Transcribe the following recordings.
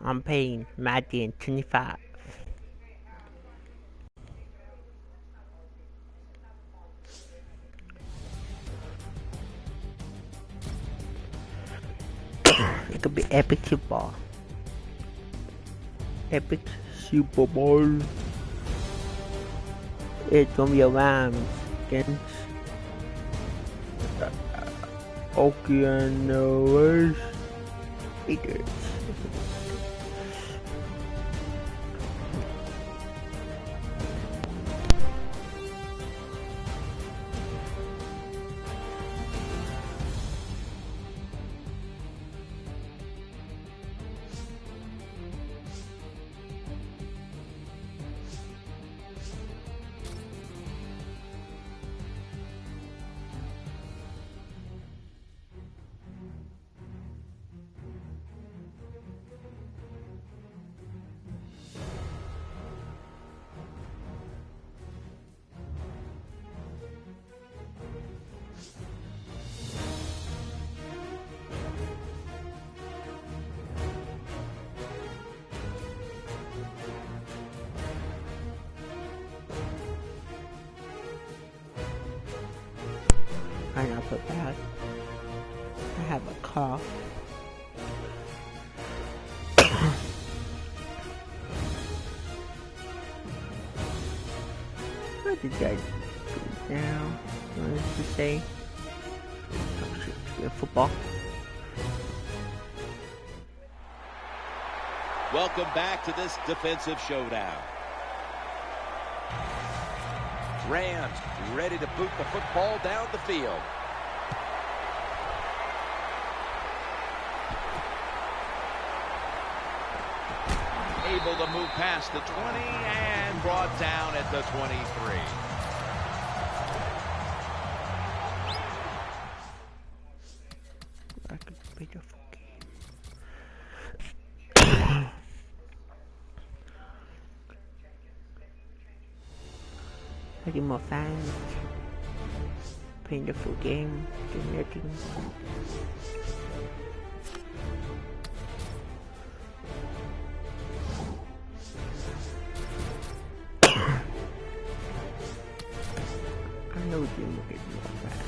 I'm playing Madden 25. It could be epic football. Epic Super Bowl. It's gonna be a Rams against Oklahoma Raiders. I know for that. I have a cough. What did I do now? What did you say? Football. Welcome back to this defensive showdown. Rams ready to boot the football down the field. Able to move past the 20 and brought down at the 23. I could beat a game. I get more fans. Playing the full game. Doing nothing. I know you will get more fans.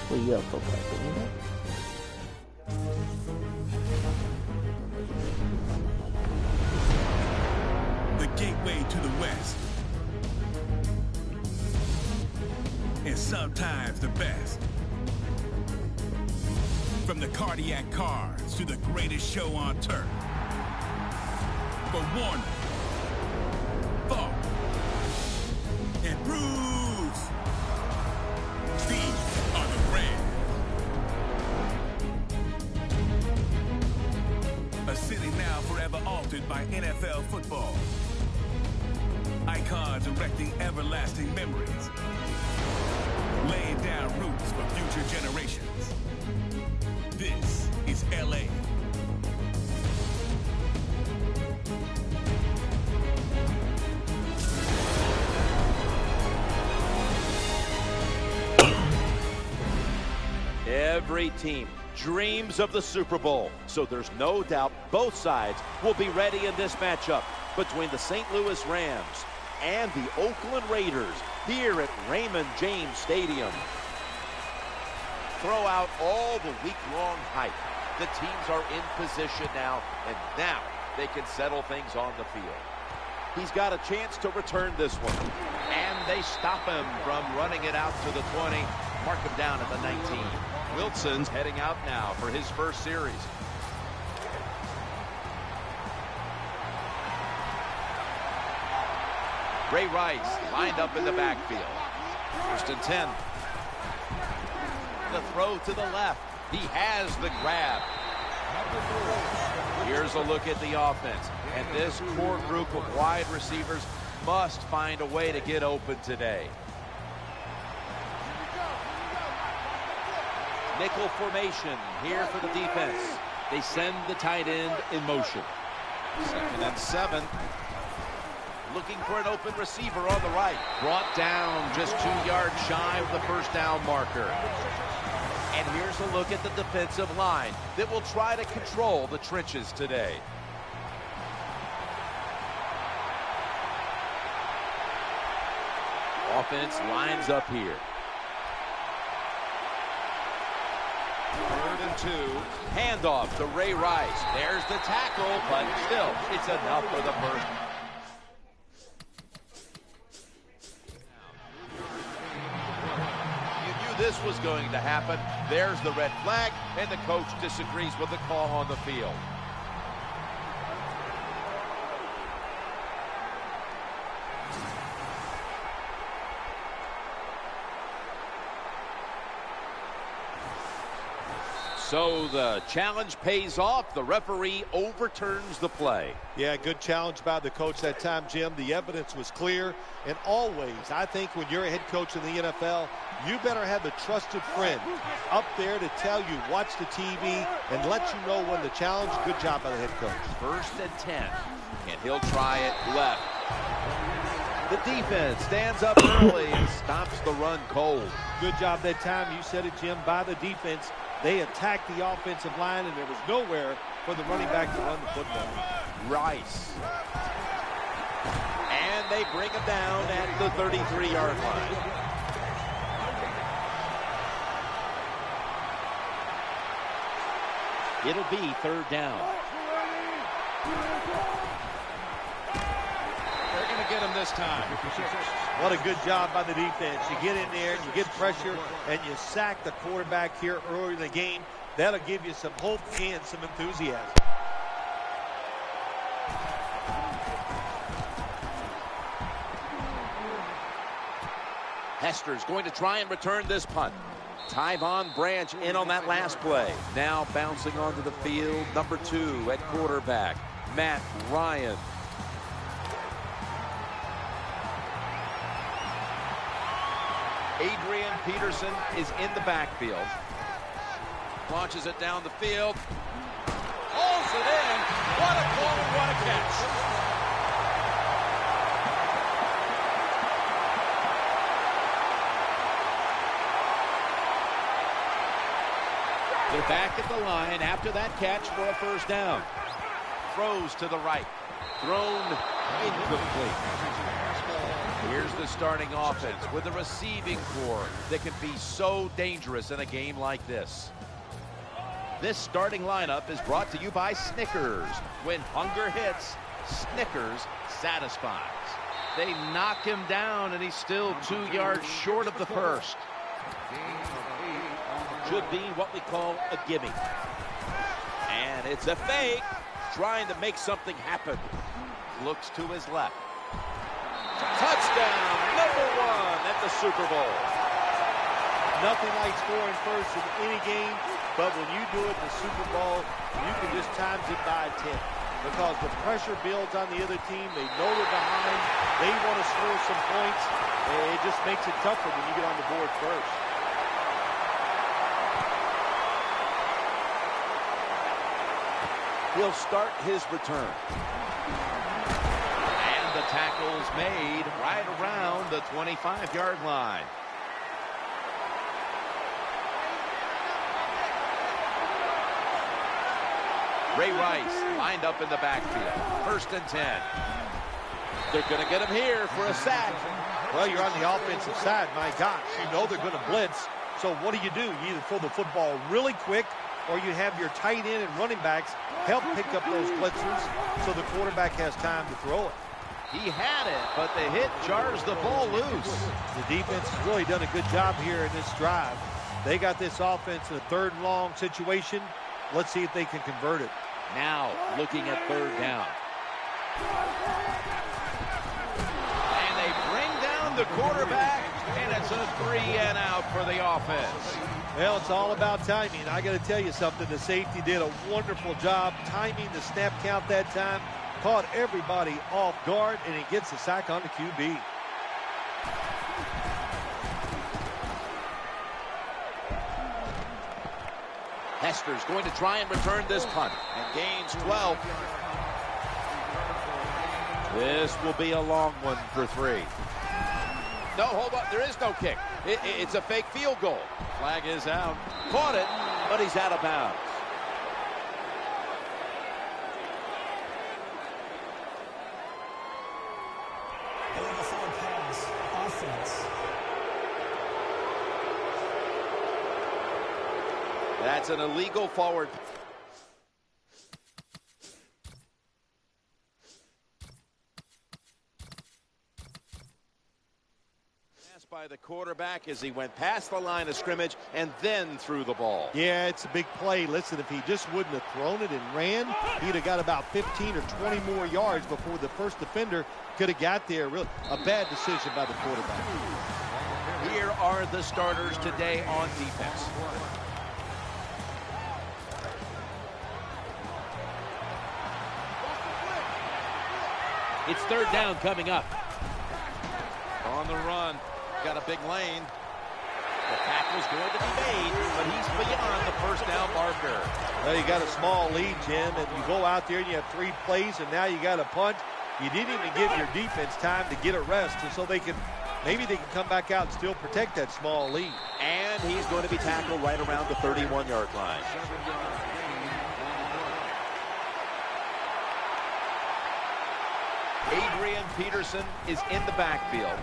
Well, football, the gateway to the West, and sometimes the best. From the cardiac cards to the greatest show on turf. For Warner, Falk, and Bruce, these are the Rams. A city now forever altered by NFL football. Icons erecting everlasting memories. Laying down roots for future generations. This is LA. Every team dreams of the Super Bowl, so there's no doubt both sides will be ready in this matchup between the St. Louis Rams and the Oakland Raiders here at Raymond James Stadium. Throw out all the week-long hype. The teams are in position now, and now they can settle things on the field. He's got a chance to return this one, and they stop him from running it out to the 20. Mark him down at the 19. Wilson's heading out now for his first series. Ray Rice lined up in the backfield. First and 10. to throw to the left. He has the grab. Here's a look at the offense. And this core group of wide receivers must find a way to get open today. Nickel formation here for the defense. They send the tight end in motion. 2nd and 7. Looking for an open receiver on the right. Brought down just 2 yards shy of the first down marker. And here's a look at the defensive line that will try to control the trenches today. Offense lines up here. 3rd and 2. Handoff to Ray Rice. There's the tackle, but still, it's enough for the first. You knew this was going to happen. There's the red flag, and the coach disagrees with the call on the field. So the challenge pays off. The referee overturns the play. Yeah, good challenge by the coach that time, Jim. The evidence was clear. And always, I think when you're a head coach in the NFL, you better have a trusted friend up there to tell you, watch the TV, and let you know when the challenge. Good job by the head coach. 1st and 10. And he'll try it left. The defense stands up early and stops the run cold. Good job that time. You said it, Jim, by the defense. They attacked the offensive line, and there was nowhere for the running back to run the football. Rice. And they bring him down at the 33-yard line. It'll be 3rd down. They're going to get him this time. What a good job by the defense. You get in there, you get pressure, and you sack the quarterback here early in the game. That'll give you some hope and some enthusiasm. Hester's going to try and return this punt. Tyvon Branch in on that last play. Now bouncing onto the field, number 2 at quarterback, Matt Ryan. Adrian Peterson is in the backfield. Launches it down the field. Hauls it in. What a goal and what a catch. They're back at the line after that catch for a first down. Throws to the right. Thrown incomplete. Here's the starting offense with a receiving core that can be so dangerous in a game like this. This starting lineup is brought to you by Snickers. When hunger hits, Snickers satisfies. They knock him down, and he's still 2 yards short of the first. Should be what we call a gimme. And it's a fake, trying to make something happen. Looks to his left. Touchdown, number 1 at the Super Bowl. Nothing like scoring first in any game, but when you do it in the Super Bowl, you can just times it by 10. Because the pressure builds on the other team. They know they're behind. They want to score some points. It just makes it tougher when you get on the board first. He'll start his return. The tackle's made right around the 25-yard line. Ray Rice lined up in the backfield. 1st and 10. They're going to get him here for a sack. Well, you're on the offensive side. My gosh, you know they're going to blitz. So what do? You either throw the football really quick, or you have your tight end and running backs help pick up those blitzers so the quarterback has time to throw it. He had it, but the hit jars the ball loose. The defense has really done a good job here in this drive. They got this offense in a 3rd and long situation. Let's see if they can convert it. Now looking at 3rd down. And they bring down the quarterback, and it's a 3 and out for the offense. Well, it's all about timing. I got to tell you something. The safety did a wonderful job timing the snap count that time. Caught everybody off guard, and he gets the sack on the QB. Hester's going to try and return this punt and gains 12. This will be a long one for 3. No, hold on. There is no kick. It's a fake field goal. Flag is out. Caught it, but he's out of bounds. PS4 pass, offense. That's an illegal forward. By the quarterback as he went past the line of scrimmage and then threw the ball. Yeah, it's a big play. Listen, if he just wouldn't have thrown it and ran, he'd have got about 15 or 20 more yards before the first defender could have got there. Really, a bad decision by the quarterback. Here are the starters today on defense. It's third down coming up. On the run. Got a big lane. The tackle's going to be made, but he's beyond the first down marker. Well, you got a small lead, Jim, and you go out there and you have 3 plays, and now you got a punt. You didn't even give your defense time to get a rest, and so maybe they can come back out and still protect that small lead. And he's going to be tackled right around the 31-yard line. Adrian Peterson is in the backfield,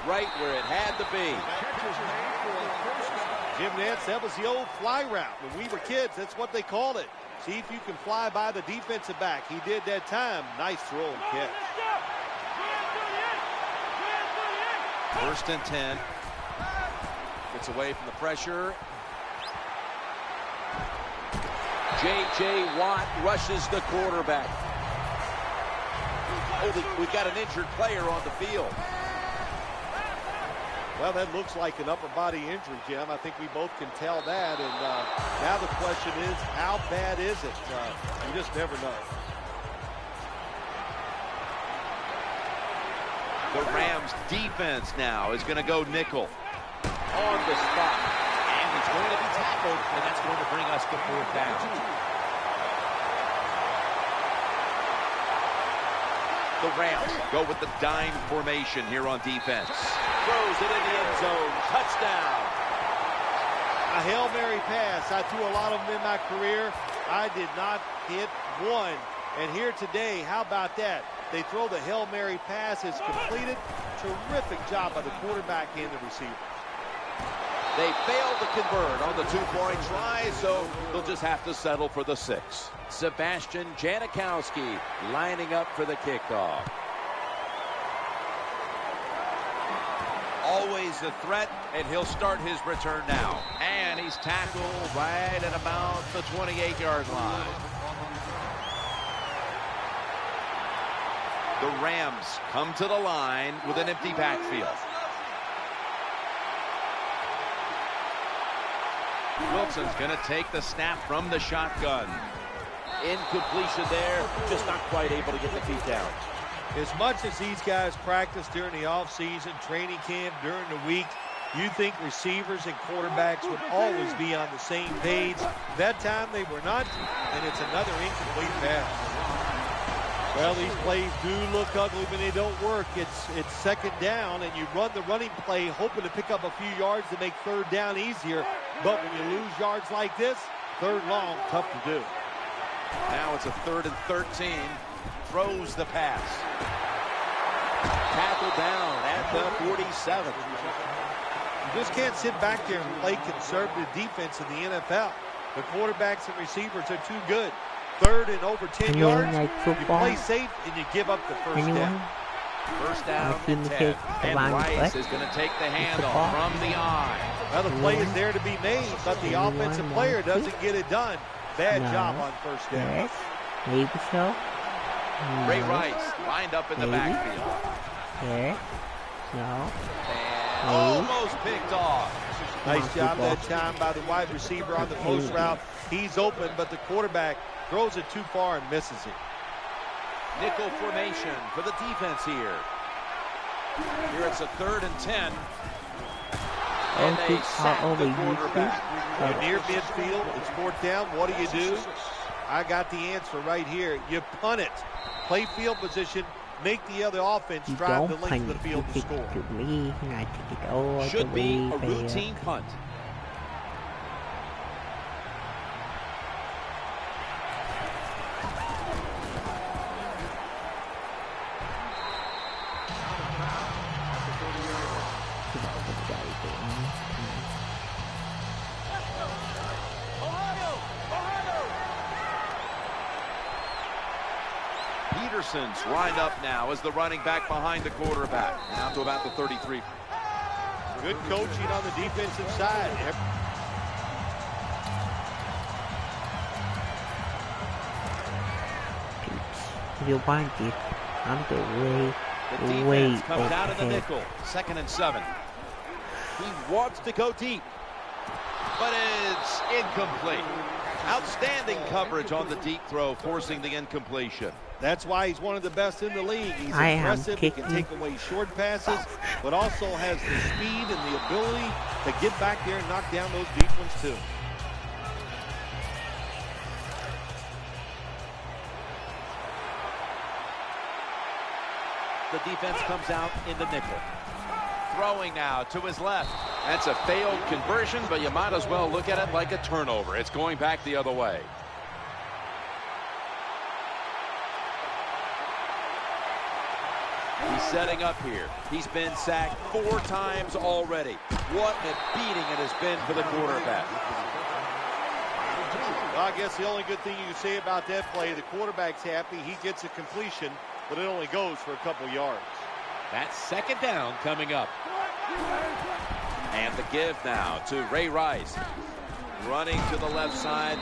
right where it had to be. Jim Nance, that was the old fly route. When we were kids, that's what they called it. See if you can fly by the defensive back. He did that time. Nice throw and catch. First and 10. Gets away from the pressure. J.J. Watt rushes the quarterback. Oh, we've got an injured player on the field. Well, that looks like an upper body injury, Jim. I think we both can tell that. And now the question is, how bad is it? You just never know. The Rams defense now is going to go nickel on the spot. And he's going to be tackled, and that's going to bring us to 4th down. The Rams go with the dime formation here on defense. Throws it in the end zone. Touchdown. A Hail Mary pass. I threw a lot of them in my career. I did not hit one. And here today, how about that? They throw the Hail Mary pass. It's completed. Terrific job by the quarterback and the receiver. They failed to convert on the 2-point try, so they'll just have to settle for the 6. Sebastian Janikowski lining up for the kickoff. Always a threat, and he'll start his return now. And he's tackled right at about the 28-yard line. The Rams come to the line with an empty backfield. Wilson's going to take the snap from the shotgun. Incompletion there, just not quite able to get the feet down. As much as these guys practice during the offseason, training camp, during the week, you think receivers and quarterbacks would always be on the same page. That time they were not, and it's another incomplete pass. Well, these plays do look ugly when they don't work. It's second down, and you run the running play hoping to pick up a few yards to make third down easier. But when you lose yards like this, third long, tough to do. Now it's a 3rd and 13. Throws the pass. Tackled down at the 47. You just can't sit back there and play conservative defense in the NFL. The quarterbacks and receivers are too good. 3rd and over 10 yards, you play safe and you give up the first down. First down and 10. And Rice is going to take the handoff from the eye. Well, the play is there to be made, but the offensive player doesn't get it done. Bad job on first down. Yes. Maybe so. Ray Rice lined up in the backfield. Yes. No. And almost picked off. Nice job that time by the wide receiver on the post route. He's open, but the quarterback throws it too far and misses it. Nickel formation for the defense here. Here it's a 3rd and 10. And they sack the quarterback. You're near midfield. It's 4th down. What do? I got the answer right here. You punt it. Play field position. Make the other offense drive the length of the field to score. Should be a routine punt. Peterson's lined up now as the running back behind the quarterback. Now to about the 33. Good coaching on the defensive side. You want it. I'm the way defense comes out of the nickel. 2nd and 7. He wants to go deep, but it's incomplete. Outstanding coverage on the deep throw, forcing the incompletion. That's why he's one of the best in the league. He's impressive. He can take away short passes, but also has the speed and the ability to get back there and knock down those deep ones too. The defense comes out in the nickel. Throwing now to his left. That's a failed conversion, but you might as well look at it like a turnover. It's going back the other way. He's setting up here. He's been sacked 4 times already. What a beating it has been for the quarterback. Well, I guess the only good thing you can say about that play, the quarterback's happy. He gets a completion, but it only goes for a couple yards. That's 2nd down coming up. And the give now to Ray Rice. Running to the left side.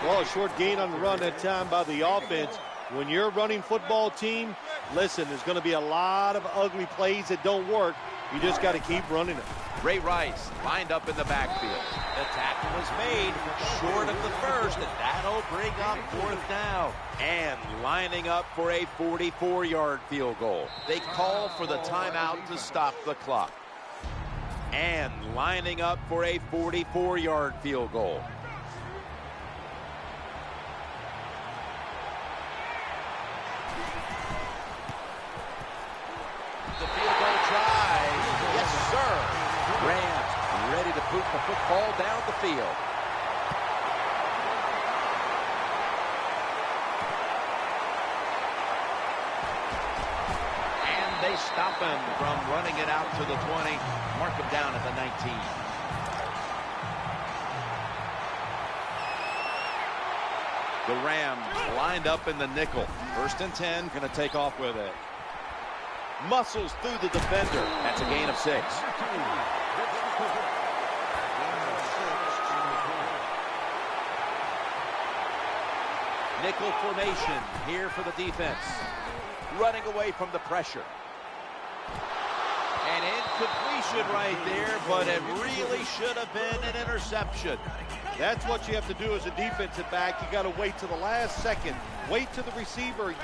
Well, a short gain on the run that time by the offense. When you're a running football team, listen, there's going to be a lot of ugly plays that don't work. You just got to keep running it. Ray Rice lined up in the backfield. The tackle was made short of the first, and that'll bring up 4th down. And lining up for a 44-yard field goal. They call for the timeout to stop the clock. And lining up for a 44-yard field goal. The field goal try. Yes, sir. Rams ready to boot the football down the field. And they stop him from running it out to the 20. Mark him down at the 19. The Rams lined up in the nickel. 1st and 10, going to take off with it. Muscles through the defender. That's a gain of 6. Nickel formation here for the defense. Running away from the pressure. An incompletion right there, but it really should have been an interception. That's what you have to do as a defensive back. You got to wait to the last second. Wait till the receiver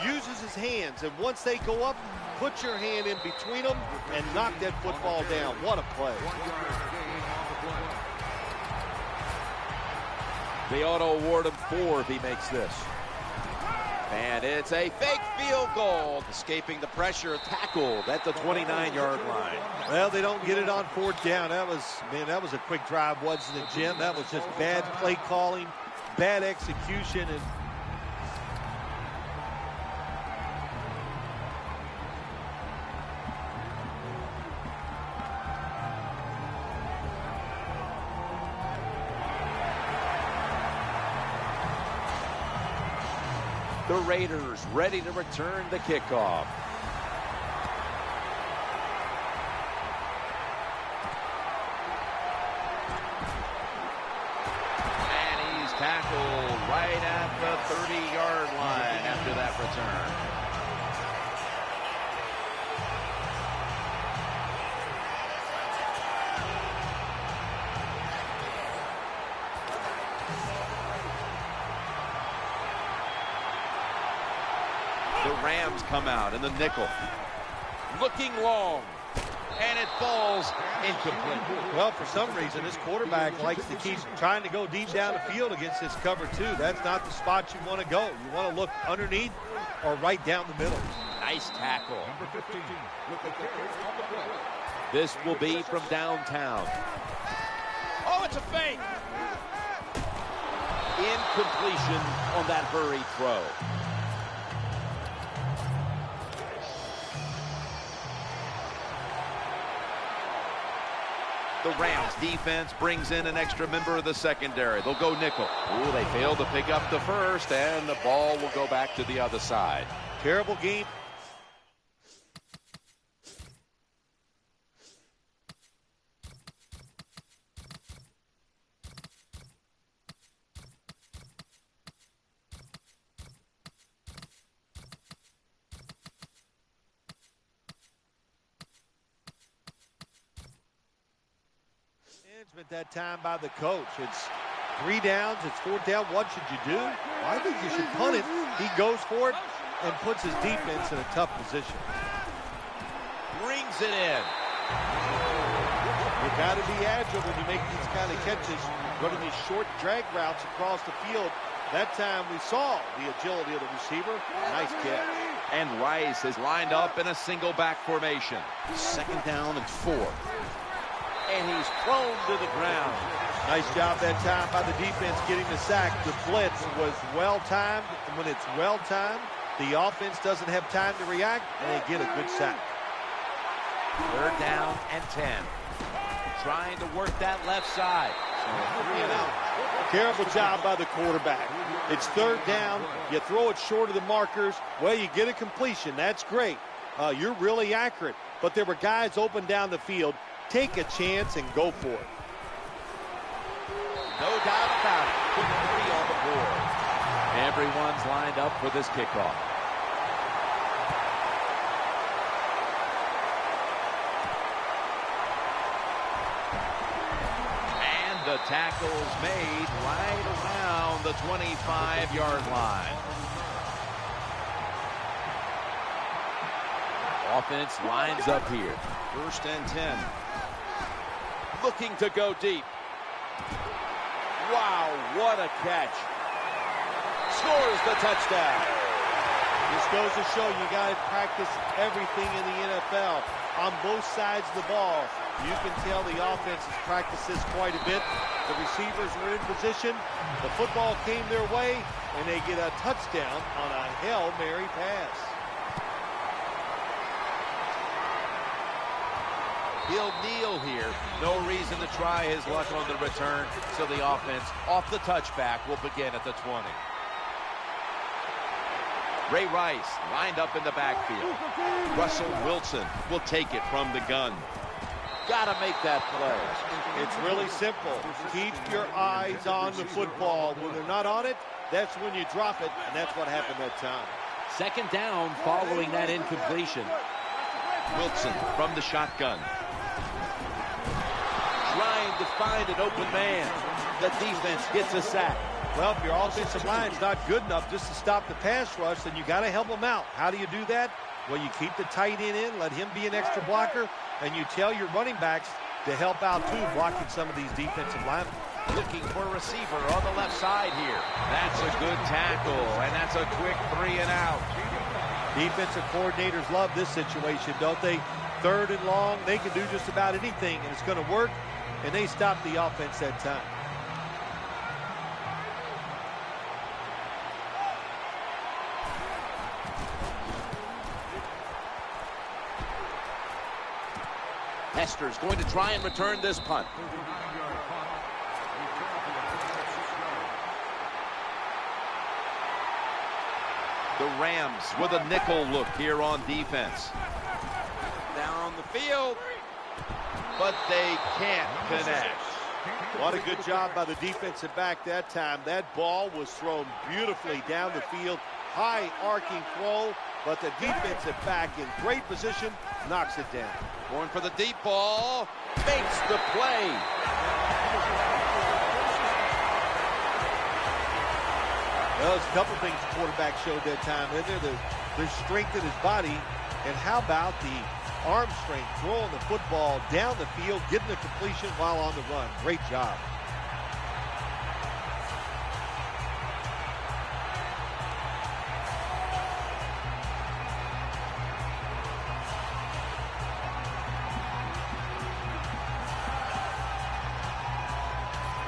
uses his hands, and once they go up, put your hand in between them and knock that football down. What a play. They ought to award him 4 if he makes this. And it's a fake field goal. Escaping the pressure, tackled at the 29-yard line. Well, they don't get it on 4th down. That was a quick drive, wasn't it, Jim? That was just bad play calling, bad execution, and the Raiders ready to return the kickoff. And he's tackled right at the 30-yard line after that return. The Rams come out in the nickel. Looking long. And it falls incomplete. Well, for some reason, this quarterback likes to keep trying to go deep down the field against this cover two. That's not the spot you want to go. You want to look underneath or right down the middle. Nice tackle. This will be from downtown. Oh, it's a fake. Incompletion on that hurried throw. The Rams defense brings in an extra member of the secondary. They'll go nickel. Ooh, they failed to pick up the first, and the ball will go back to the other side. Terrible game. That time by the coach. It's 3 downs, it's 4th down. What should you do? Well, I think you should punt it. He goes for it and puts his defense in a tough position. Brings it in. You got to be agile when you make these kind of catches, running these short drag routes across the field. That time we saw the agility of the receiver. Nice catch. And Rice is lined up in a single back formation. 2nd down and 4. And he's thrown to the ground. Nice job that time by the defense getting the sack. The blitz was well-timed. And when it's well-timed, the offense doesn't have time to react, and they get a good sack. 3rd down and 10. Trying to work that left side. Terrible job by the quarterback. It's 3rd down. You throw it short of the markers. Well, you get a completion. That's great. You're really accurate. But there were guys open down the field. Take a chance and go for it. No doubt about it. Put 3 on the board. Everyone's lined up for this kickoff. And the tackle's made right around the 25-yard line. Offense lines up here. 1st and 10. Looking to go deep. Wow, what a catch. Scores the touchdown. This goes to show you got to practice everything in the NFL on both sides of the ball. You can tell the offense has practiced this quite a bit. The receivers were in position. The football came their way, and they get a touchdown on a Hail Mary pass. He'll kneel here. No reason to try his luck on the return. So the offense off the touchback will begin at the 20. Ray Rice lined up in the backfield. Russell Wilson will take it from the gun. Got to make that play. It's really simple. Keep your eyes on the football. When they're not on it, that's when you drop it, and that's what happened that time. 2nd down following that incompletion. Wilson from the shotgun. Trying to find an open man. The defense gets a sack. Well, if your offensive line's not good enough just to stop the pass rush, then you got to help them out. How do you do that? Well, you keep the tight end in, let him be an extra blocker, and you tell your running backs to help out too, blocking some of these defensive linemen. Looking for a receiver on the left side here. That's a good tackle, and that's a quick 3 and out. Defensive coordinators love this situation, don't they? 3rd and long, they can do just about anything, and it's going to work, and they stop the offense that time. Hester's going to try and return this punt. The Rams with a nickel look here on defense. Down the field, but they can't connect. What a good job by the defensive back that time. That ball was thrown beautifully down the field. High arcing throw, but the defensive back in great position knocks it down. Going for the deep ball, makes the play. Well, there's a couple things the quarterback showed that time. And there's strength in his body. And how about the arm strength, throwing the football down the field, getting the completion while on the run. Great job.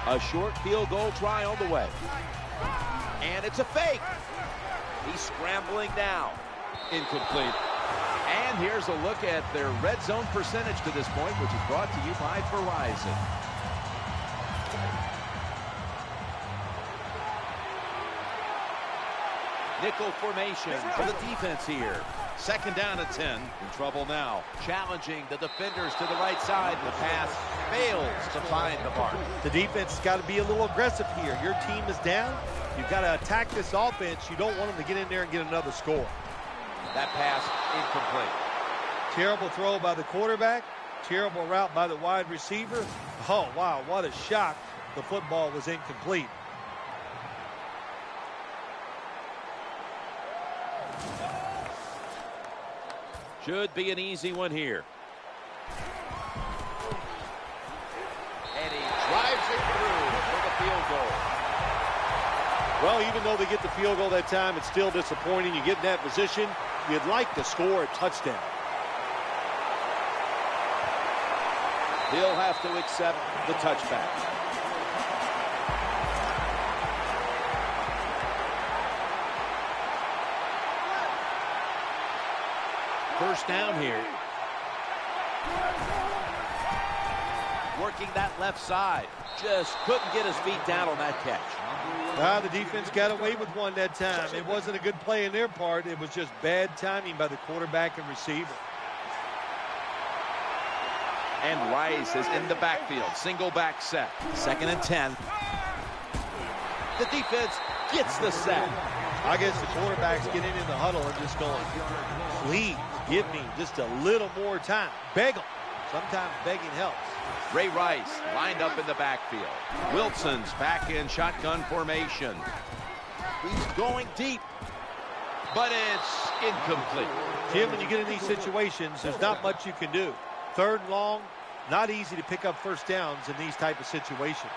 A short field goal try on the way. And it's a fake. He's scrambling now. Incomplete. And here's a look at their red zone percentage to this point, which is brought to you by Verizon. Nickel formation for the defense here. Second down at 10. In trouble now. Challenging the defenders to the right side. The pass fails to find the mark. The defense has got to be a little aggressive here. Your team is down. You've got to attack this offense. You don't want them to get in there and get another score. That pass incomplete. Terrible throw by the quarterback. Terrible route by the wide receiver. Oh, wow, what a shock. The football was incomplete. Should be an easy one here. And he drives it through for the field goal. Well, even though they get the field goal that time, it's still disappointing. You get in that position, you'd like to score a touchdown. He'll have to accept the touchback. First down here. Working that left side. Just couldn't get his feet down on that catch. The defense got away with one that time. It wasn't a good play in their part. It was just bad timing by the quarterback and receiver. And Rice is in the backfield. Single back set. Second and 10. The defense gets the sack. I guess the quarterback's getting in the huddle and just going, please give me just a little more time. Beg them. Sometimes begging helps. Ray Rice lined up in the backfield. Wilson's back in shotgun formation. He's going deep, but it's incomplete. Jim, when you get in these situations, there's not much you can do. Third and long, not easy to pick up first downs in these type of situations.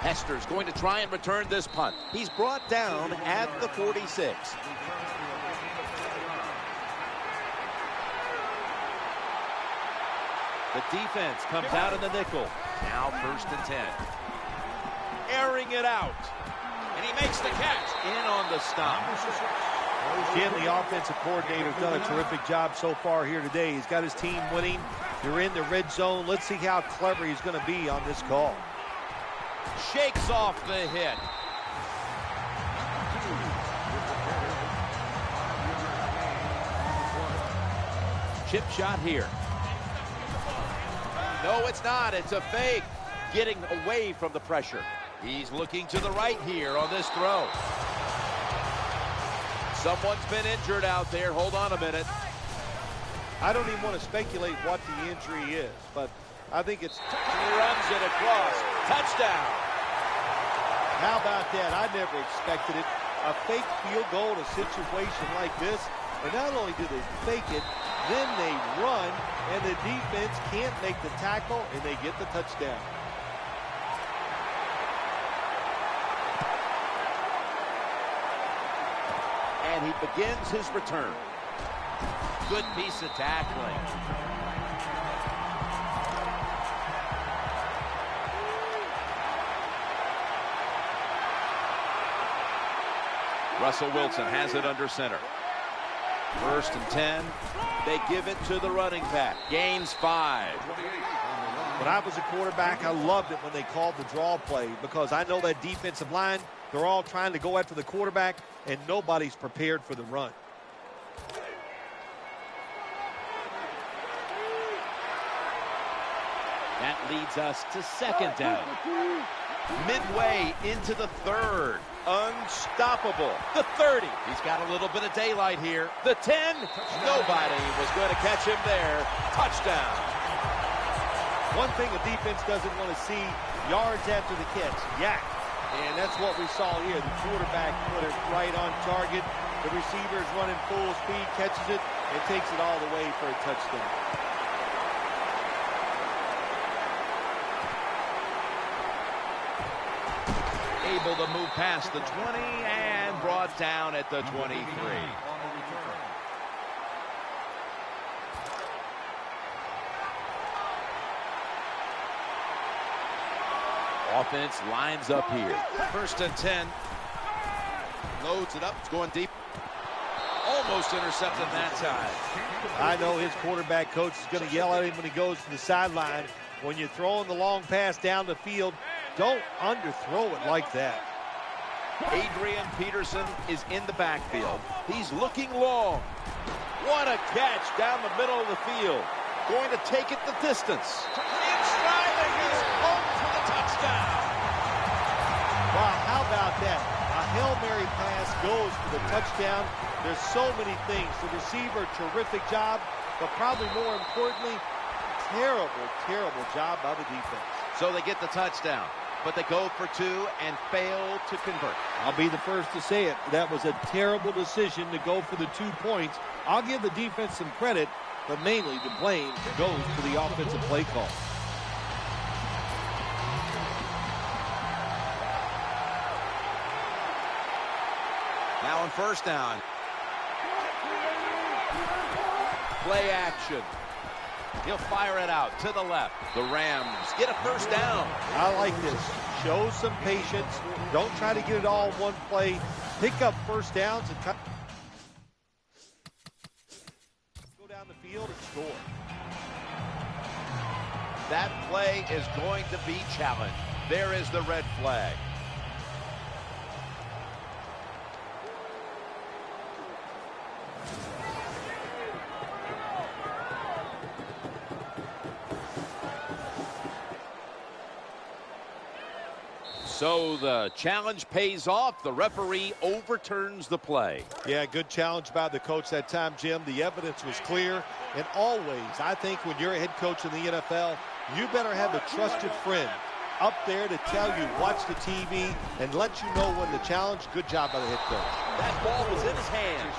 Hester's going to try and return this punt. He's brought down at the 46. The defense comes out in the nickel. Now first and 10. Airing it out. And he makes the catch. In on the stop. Jim, the offensive coordinator, has done a terrific job so far here today. He's got his team winning. They're in the red zone. Let's see how clever he's going to be on this call. Shakes off the hit. Chip shot here. No, it's not. It's a fake. Getting away from the pressure. He's looking to the right here on this throw. Someone's been injured out there. Hold on a minute. I don't even want to speculate what the injury is, but I think it's... He runs it across. Touchdown. How about that? I never expected it. A fake field goal in a situation like this. And not only do they fake it, then they run, and the defense can't make the tackle, and they get the touchdown. And he begins his return. Good piece of tackling. Russell Wilson has it under center. First and 10. They give it to the running back. Gains 5. When I was a quarterback, I loved it when they called the draw play because I know that defensive line, they're all trying to go after the quarterback, and nobody's prepared for the run. That leads us to second down. Midway into the third. unstoppable. The 30. He's got a little bit of daylight here. The 10. Nobody was going to catch him there. Touchdown. One thing a defense doesn't want to see, yards after the catch. Yak. And that's what we saw here. The quarterback put it right on target. The receiver is running full speed, catches it, and takes it all the way for a touchdown. Able to move past the 20 and brought down at the 23. Offense lines up here. 1st and 10. Loads it up. It's going deep. Almost intercepted that time. I know his quarterback coach is going to yell at him when he goes to the sideline. When you're throwing the long pass down the field, don't underthrow it like that. Adrian Peterson is in the backfield. He's looking long. What a catch down the middle of the field. Going to take it the distance. Inside, and he's home for the touchdown. Wow, how about that? A Hail Mary pass goes for the touchdown. There's so many things. The receiver, terrific job, but probably more importantly, terrible job by the defense. So they get the touchdown, but they go for 2 and fail to convert. I'll be the first to say it. That was a terrible decision to go for the 2 points. I'll give the defense some credit, but mainly the blame goes to the offensive play call. Now on 1st down. Play action. He'll fire it out to the left. The Rams get a 1st down. I like this. Show some patience. Don't try to get it all in one play. Pick up 1st downs and go down the field and score. That play is going to be challenged. There is the red flag. So the challenge pays off. The referee overturns the play. Yeah, good challenge by the coach that time, Jim. The evidence was clear. And always, I think when you're a head coach in the NFL, you better have a trusted friend up there to tell you, watch the TV, and let you know when the challenge. Good job by the head coach. That ball was in his hands.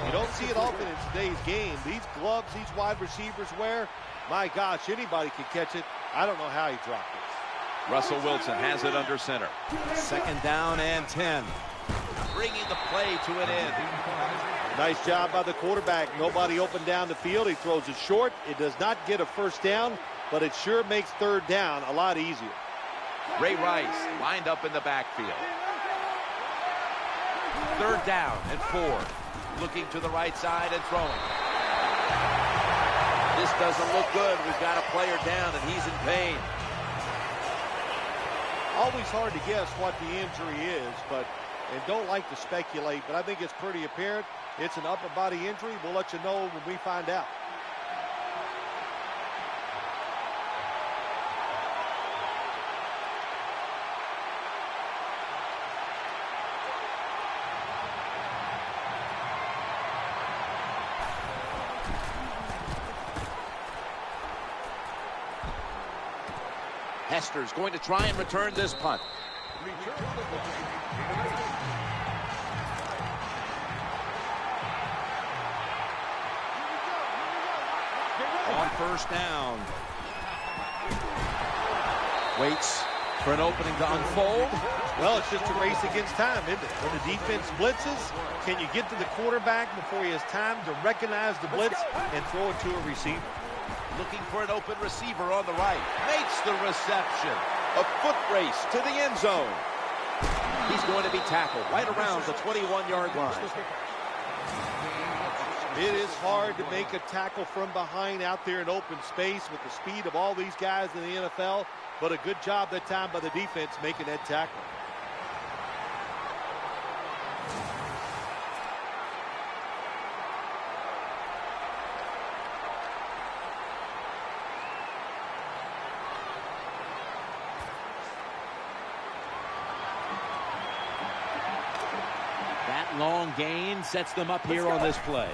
You don't see it often in today's game. These gloves these wide receivers wear, my gosh, anybody can catch it. I don't know how he dropped it. Russell Wilson has it under center. 2nd down and 10. Bringing the play to an end. Nice job by the quarterback. Nobody open down the field. He throws it short. It does not get a 1st down, but it sure makes 3rd down a lot easier. Ray Rice lined up in the backfield. 3rd down and 4. Looking to the right side and throwing. This doesn't look good. We've got a player down, and he's in pain. Always hard to guess what the injury is, and don't like to speculate, but I think it's pretty apparent. It's an upper body injury. We'll let you know when we find out. Hester's going to try and return this punt. On 1st down. Waits for an opening to unfold. Well, it's just a race against time, isn't it? When the defense blitzes, can you get to the quarterback before he has time to recognize the blitz and throw it to a receiver? Looking for an open receiver on the right. Makes the reception. A foot race to the end zone. He's going to be tackled right around the 21-yard line. It is hard to make a tackle from behind out there in open space with the speed of all these guys in the NFL, but a good job that time by the defense making that tackle. long gain sets them up here on this play.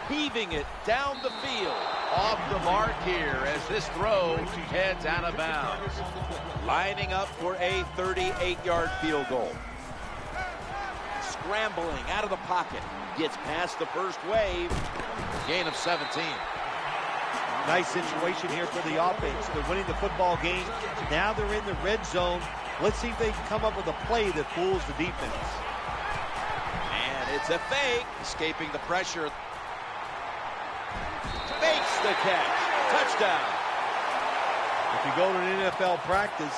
Heaving it down the field. Off the mark here as this throw heads out of bounds. Lining up for a 38-yard field goal. Scrambling out of the pocket. Gets past the first wave. Gain of 17. Nice situation here for the offense. They're winning the football game. Now they're in the red zone. Let's see if they can come up with a play that fools the defense. And it's a fake. Escaping the pressure. Fakes the catch. Touchdown. If you go to an NFL practice,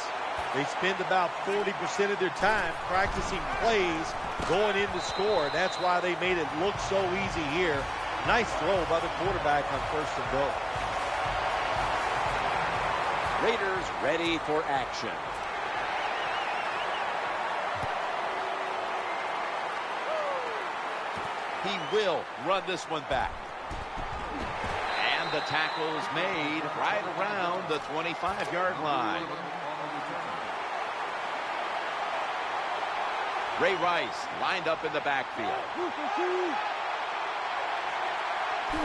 they spend about 40% of their time practicing plays going in to score. That's why they made it look so easy here. Nice throw by the quarterback on first and goal. Raiders ready for action. He will run this one back. And the tackle's made right around the 25-yard line. Ray Rice lined up in the backfield.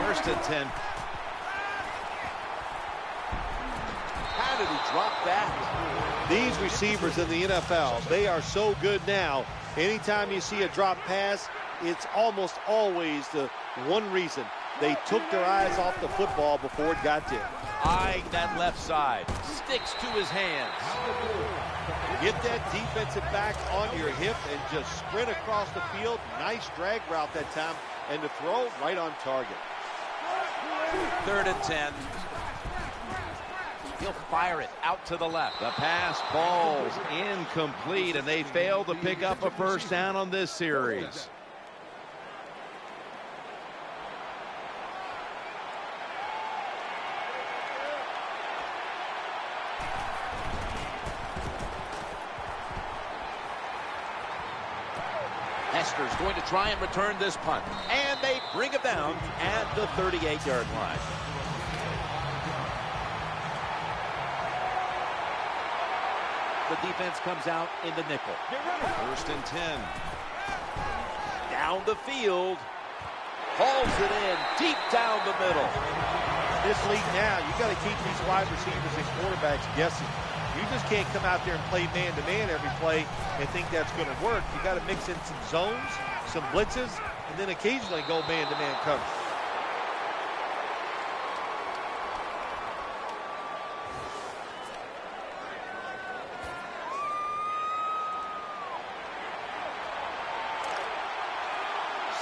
First and 10. How did he drop that? These receivers in the NFL, they are so good now. Anytime you see a drop pass, it's almost always the one reason. They took their eyes off the football before it got to him. Eyeing that left side. Sticks to his hands. Get that defensive back on your hip and just sprint across the field. Nice drag route that time. And the throw right on target. Third and 10. He'll fire it out to the left. The pass falls incomplete, and they fail to pick up a first down on this series. Hester's going to try and return this punt, and they bring it down at the 38-yard line. The defense comes out in the nickel. First and 10. Down the field. Hauls it in deep down the middle. This league now, you got to keep these wide receivers and quarterbacks guessing. You just can't come out there and play man-to-man every play and think that's going to work. You got to mix in some zones, some blitzes, and then occasionally go man-to-man coverage.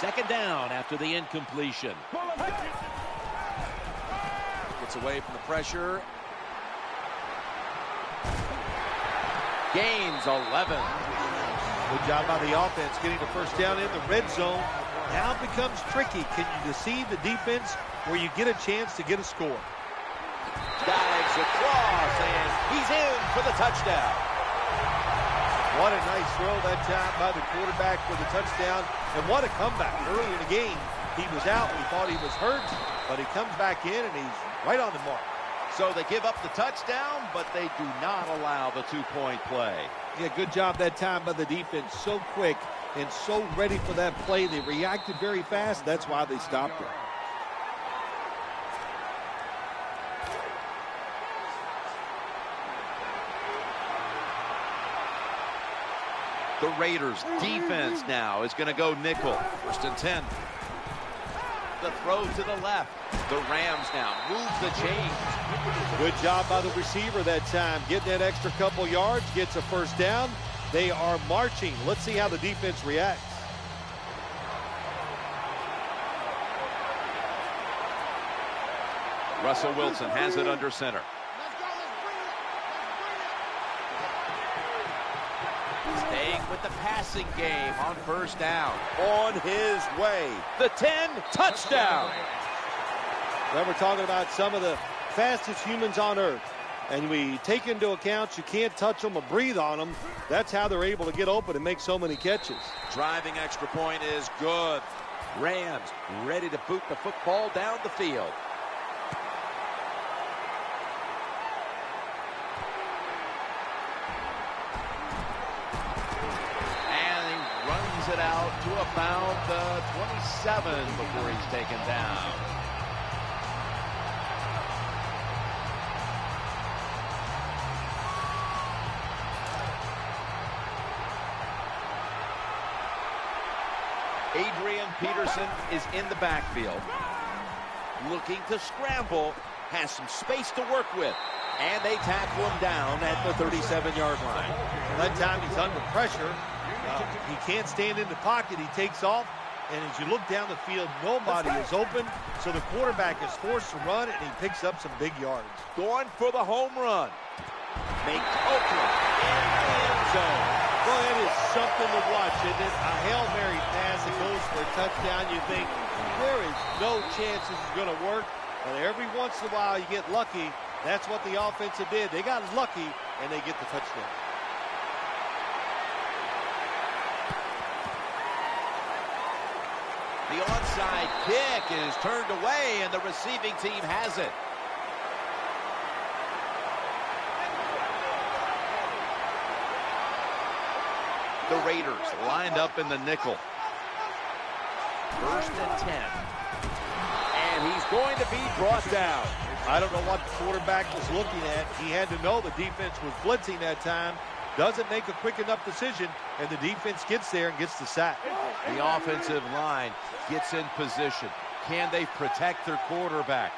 Second down after the incompletion. Gets away from the pressure. Gains 11. Good job by the offense getting the first down in the red zone. Now it becomes tricky. Can you deceive the defense where you get a chance to get a score? Dives across, and he's in for the touchdown. What a nice throw that time by the quarterback for the touchdown. And what a comeback. Early in the game, he was out. We thought he was hurt, but he comes back in, and he's right on the mark. So they give up the touchdown, but they do not allow the two-point play. Yeah, good job that time by the defense. So quick and so ready for that play. They reacted very fast. That's why they stopped it. The Raiders defense now is going to go nickel. First and 10. The throw to the left. The Rams now move the chains. Good job by the receiver that time. Getting that extra couple yards, gets a first down. They are marching. Let's see how the defense reacts. Russell Wilson has it under center. Staying with the passing game on first down. On his way. The 10, touchdown. Well, we're talking about some of the fastest humans on earth. And we take into account you can't touch them or breathe on them. That's how they're able to get open and make so many catches. Driving extra point is good. Rams ready to boot the football down the field. it out to about the 27 before he's taken down. Adrian Peterson is in the backfield, looking to scramble, has some space to work with, and they tackle him down at the 37-yard line. That time he's under pressure. He can't stand in the pocket. He takes off, and as you look down the field, nobody is open, so the quarterback is forced to run, and he picks up some big yards. Going for the home run. Makes Oakland in the end zone. Well, it is something to watch, isn't it? A Hail Mary pass that goes for a touchdown. You think, there is no chance this is going to work. But every once in a while, you get lucky. That's what the offensive did. They got lucky, and they get the touchdown. The onside kick is turned away, and the receiving team has it. The Raiders lined up in the nickel. 1st and 10. And he's going to be brought down. I don't know what the quarterback was looking at. He had to know the defense was blitzing that time. Doesn't make a quick enough decision, and the defense gets there and gets the sack. The offensive line gets in position. Can they protect their quarterback?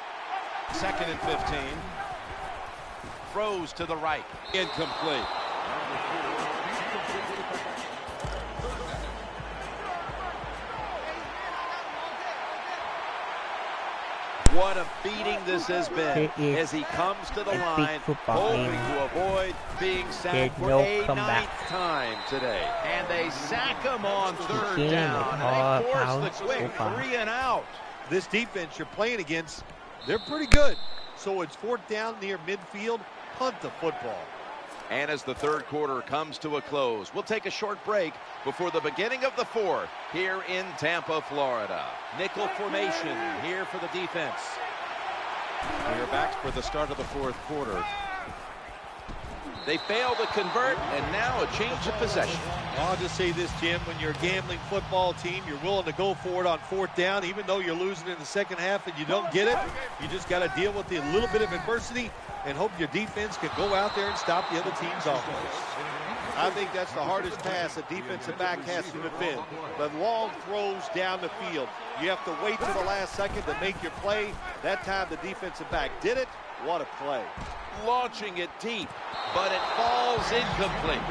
2nd and 15. Throws to the right. Incomplete. What a beating this has been as he comes to the line, hoping to avoid being sacked for a 9th time today. And they sack him on 3rd down. And they force the quick 3 and out. This defense you're playing against, they're pretty good. So it's 4th down near midfield, punt the football. And as the 3rd quarter comes to a close, we'll take a short break before the beginning of the 4th here in Tampa, Florida. Nickel formation here for the defense. We are back for the start of the 4th quarter. They fail to convert, and now a change of possession. I'll just say this, Jim. When you're a gambling football team, you're willing to go for it on 4th down, even though you're losing in the 2nd half and you don't get it. You just got to deal with a little bit of adversity and hope your defense can go out there and stop the other team's offense. I think that's the hardest pass a defensive back has to defend. The long throws down the field. You have to wait to the last second to make your play. That time the defensive back did it. What a play. Launching it deep, but it falls incomplete.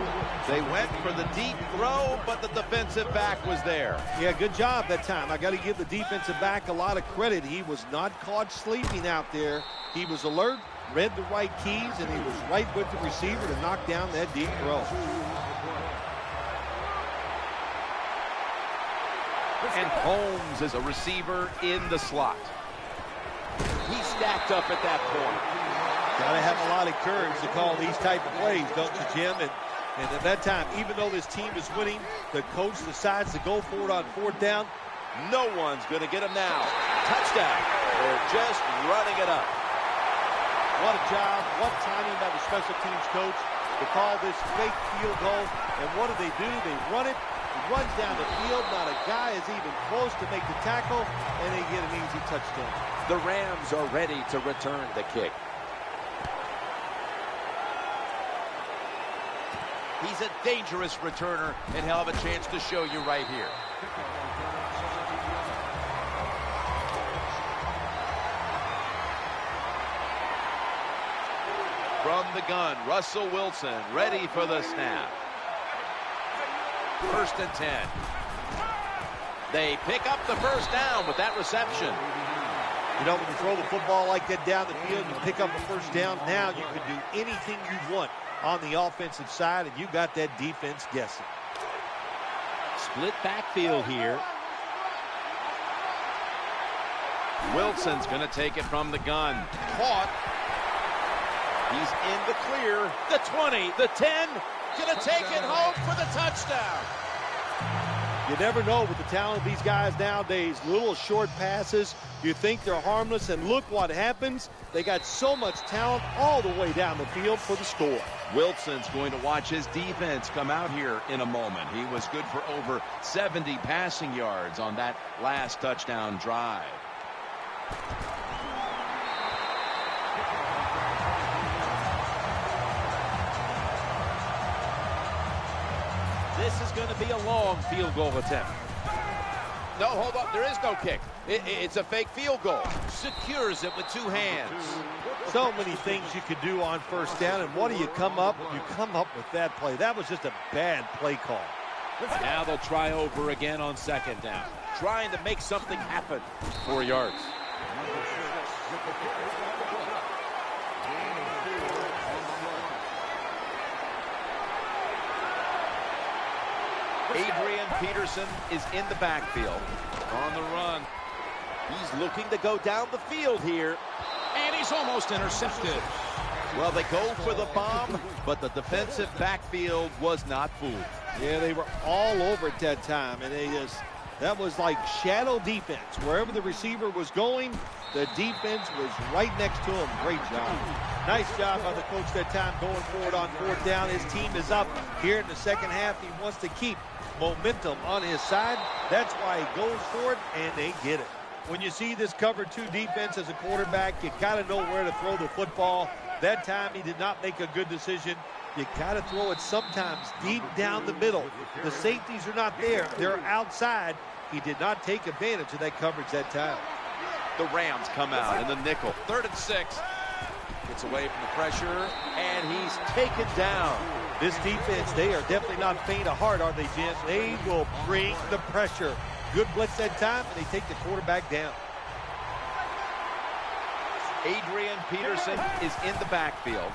They went for the deep throw, but the defensive back was there. Yeah, good job that time. I got to give the defensive back a lot of credit. He was not caught sleeping out there. He was alert, read the right keys, and he was right with the receiver to knock down that deep throw. And Holmes is a receiver in the slot. He's stacked up at that point. Got to have a lot of courage to call these type of plays, don't you, Jim? And at that time, even though this team is winning, the coach decides to go for it on 4th down. No one's going to get him now. Touchdown. They're just running it up. What a job. What timing by the special teams coach to call this fake field goal. And what do? They run it. It runs down the field. Not a guy is even close to make the tackle, and they get an easy touchdown. The Rams are ready to return the kick. He's a dangerous returner, and he'll have a chance to show you right here. From the gun, Russell Wilson ready for the snap. 1st and 10. They pick up the 1st down with that reception. You know, when you throw the football like that down the field, you pick up a 1st down. Now you can do anything you want on the offensive side, and you got that defense guessing. Split backfield here. Wilson's going to take it from the gun. Caught. He's in the clear. The 20, the 10, going to take it home for the touchdown. You never know with the talent of these guys nowadays. Little short passes, you think they're harmless, and look what happens. They got so much talent all the way down the field for the score. Wilson's going to watch his defense come out here in a moment. He was good for over 70 passing yards on that last touchdown drive. This is going to be a long field goal attempt. No, hold on. There is no kick. It's a fake field goal. Secures it with two hands. So many things you could do on first down, and what do you come up? You come up with that play. That was just a bad play call. Now they'll try over again on second down. Trying to make something happen. 4 yards. Adrian Peterson is in the backfield. On the run. He's looking to go down the field here. And he's almost intercepted. Well, they go for the bomb, but the defensive backfield was not fooled. Yeah, they were all over at that time, and that was like shadow defense. Wherever the receiver was going, the defense was right next to him. Great job. Nice job by the coach that time going forward on fourth down. His team is up here in the second half. He wants to keep momentum on his side. That's why he goes for it, and they get it. When you see this cover 2 defense as a quarterback, you got to know where to throw the football. That time he did not make a good decision. You got to throw it sometimes deep down the middle. The safeties are not there. They're outside. He did not take advantage of that coverage that time. The Rams come out in the nickel. 3rd and 6. Gets away from the pressure, and he's taken down. This defense, they are definitely not faint of heart, are they, Jim? They will bring the pressure. Good blitz that time, and they take the quarterback down. Adrian Peterson is in the backfield.